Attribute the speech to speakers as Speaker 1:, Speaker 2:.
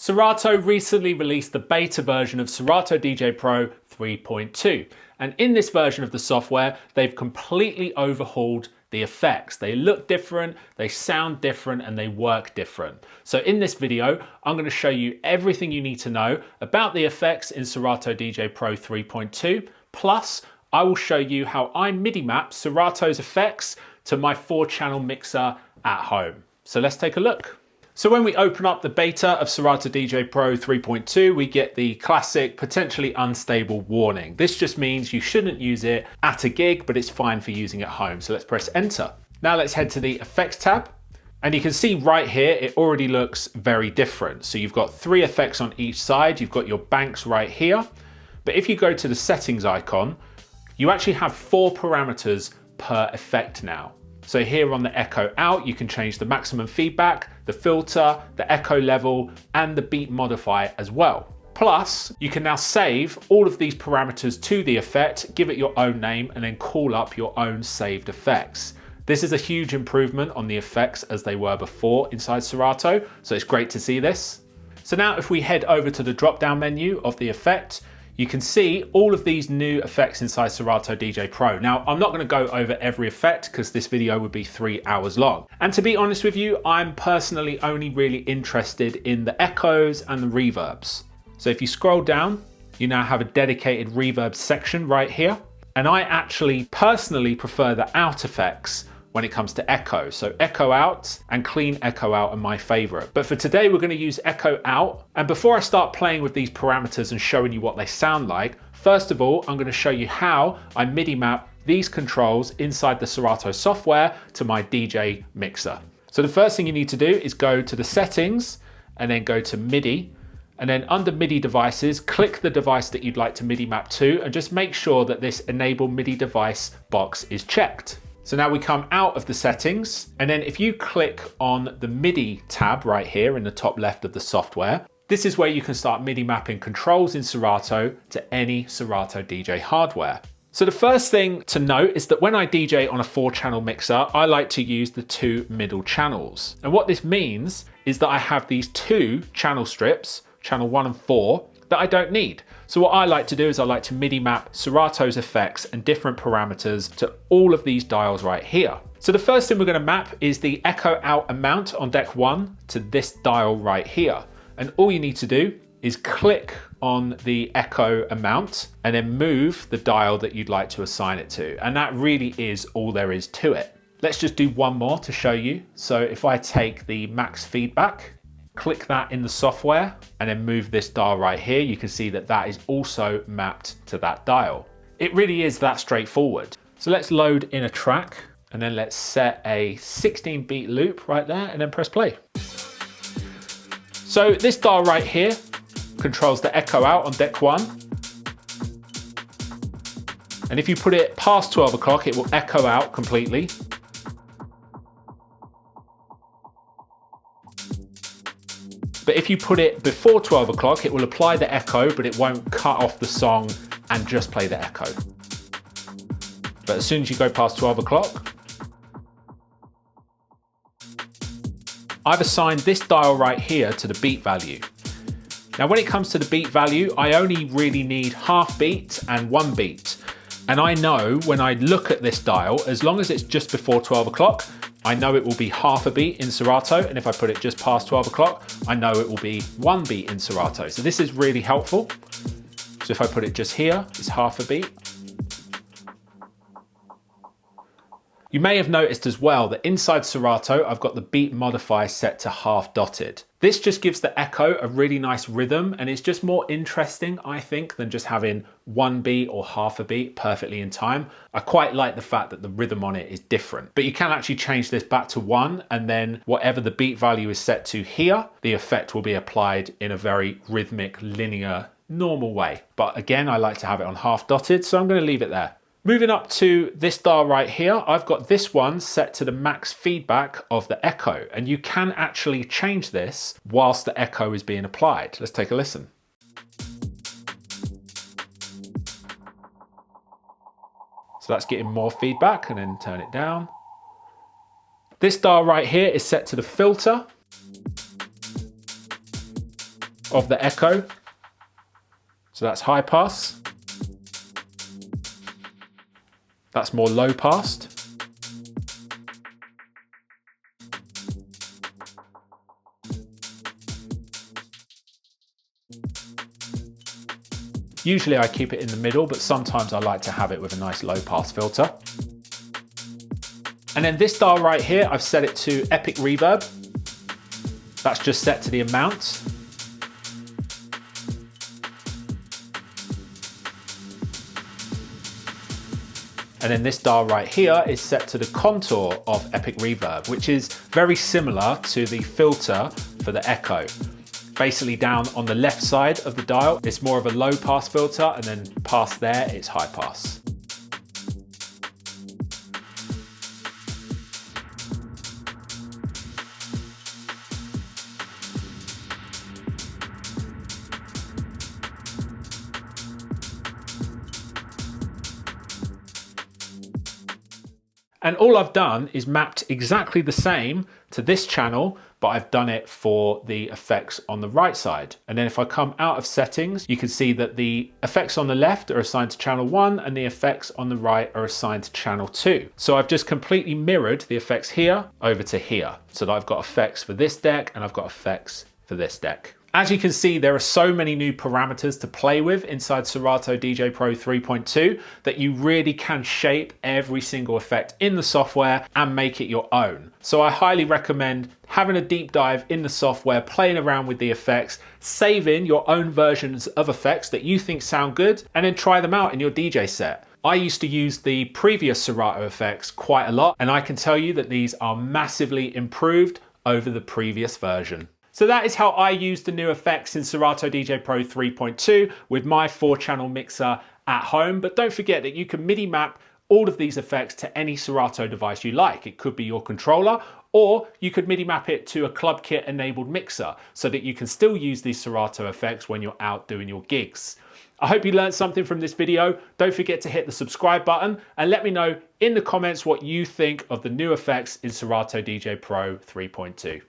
Speaker 1: Serato recently released the beta version of Serato DJ Pro 3.2, and in this version of the software, they've completely overhauled the effects. They look different, they sound different, and they work different. So in this video, I'm going to show you everything you need to know about the effects in Serato DJ Pro 3.2, plus I will show you how I MIDI map Serato's effects to my 4-channel mixer at home. So let's take a look. So when we open up the beta of Serato DJ Pro 3.2, we get the classic potentially unstable warning. This just means you shouldn't use it at a gig, but it's fine for using at home. So let's press enter. Now let's head to the effects tab. And you can see right here, it already looks very different. So you've got 3 effects on each side. You've got your banks right here. But if you go to the settings icon, you actually have 4 parameters per effect now. So here on the echo out, you can change the maximum feedback, the filter, the echo level, and the beat modifier as well. Plus, you can now save all of these parameters to the effect, give it your own name, and then call up your own saved effects. This is a huge improvement on the effects as they were before inside Serato, so it's great to see this. So now if we head over to the drop-down menu of the effect, you can see all of these new effects inside Serato DJ Pro. Now, I'm not gonna go over every effect because this video would be 3 hours long. And to be honest with you, I'm personally only really interested in the echoes and the reverbs. So if you scroll down, you now have a dedicated reverb section right here. And I actually personally prefer the out effects when it comes to echo. So echo out and clean echo out are my favorite. But for today, we're gonna use echo out. And before I start playing with these parameters and showing you what they sound like, first of all, I'm gonna show you how I MIDI map these controls inside the Serato software to my DJ mixer. So the first thing you need to do is go to the settings and then go to MIDI. And then under MIDI devices, click the device that you'd like to MIDI map to and just make sure that this enable MIDI device box is checked. So now we come out of the settings, and then if you click on the MIDI tab right here in the top left of the software, this is where you can start MIDI mapping controls in Serato to any Serato DJ hardware. So the first thing to note is that when I DJ on a 4-channel mixer, I like to use the 2 middle channels. And what this means is that I have these 2 channel strips, channel 1 and 4, that I don't need. So what I like to do is I like to MIDI map Serato's effects and different parameters to all of these dials right here. So the first thing we're going to map is the echo out amount on deck 1 to this dial right here. And all you need to do is click on the echo amount and then move the dial that you'd like to assign it to. And that really is all there is to it. Let's just do one more to show you. So if I take the max feedback, click that in the software and then move this dial right here, you can see that that is also mapped to that dial. It really is that straightforward. So let's load in a track and then let's set a 16-beat loop right there and then press play. So this dial right here controls the echo out on deck 1. And if you put it past 12 o'clock, it will echo out completely. But if you put it before 12 o'clock, it will apply the echo, but it won't cut off the song and just play the echo. But as soon as you go past 12 o'clock, I've assigned this dial right here to the beat value. Now, when it comes to the beat value, I only really need half beat and 1 beat. And I know when I look at this dial, as long as it's just before 12 o'clock, I know it will be half a beat in Serato, and if I put it just past 12 o'clock, I know it will be 1 beat in Serato. So this is really helpful. So if I put it just here, it's half a beat. You may have noticed as well that inside Serato, I've got the beat modifier set to half dotted. This just gives the echo a really nice rhythm, and it's just more interesting, I think, than just having 1 beat or half a beat perfectly in time. I quite like the fact that the rhythm on it is different, but you can actually change this back to 1, and then whatever the beat value is set to here, the effect will be applied in a very rhythmic, linear, normal way. But again, I like to have it on half dotted, so I'm going to leave it there. Moving up to this dial right here, I've got this one set to the max feedback of the echo, and you can actually change this whilst the echo is being applied. Let's take a listen. So that's getting more feedback, and then turn it down. This dial right here is set to the filter. of the echo. So that's high pass. That's more low passed. Usually I keep it in the middle, but sometimes I like to have it with a nice low pass filter. And then this dial right here, I've set it to Epic Reverb. That's just set to the amount. And then this dial right here is set to the contour of Epic Reverb, which is very similar to the filter for the echo. Basically down on the left side of the dial, it's more of a low pass filter, and then past there, it's high pass. And all I've done is mapped exactly the same to this channel, but I've done it for the effects on the right side. And then if I come out of settings, you can see that the effects on the left are assigned to channel 1 and the effects on the right are assigned to channel 2. So I've just completely mirrored the effects here over to here. So that I've got effects for this deck and I've got effects for this deck. As you can see, there are so many new parameters to play with inside Serato DJ Pro 3.2 that you really can shape every single effect in the software and make it your own. So I highly recommend having a deep dive in the software, playing around with the effects, saving your own versions of effects that you think sound good, and then try them out in your DJ set. I used to use the previous Serato effects quite a lot, and I can tell you that these are massively improved over the previous version. So that is how I use the new effects in Serato DJ Pro 3.2 with my 4-channel mixer at home. But don't forget that you can MIDI map all of these effects to any Serato device you like. It could be your controller, or you could MIDI map it to a club kit enabled mixer so that you can still use these Serato effects when you're out doing your gigs. I hope you learned something from this video. Don't forget to hit the subscribe button and let me know in the comments what you think of the new effects in Serato DJ Pro 3.2.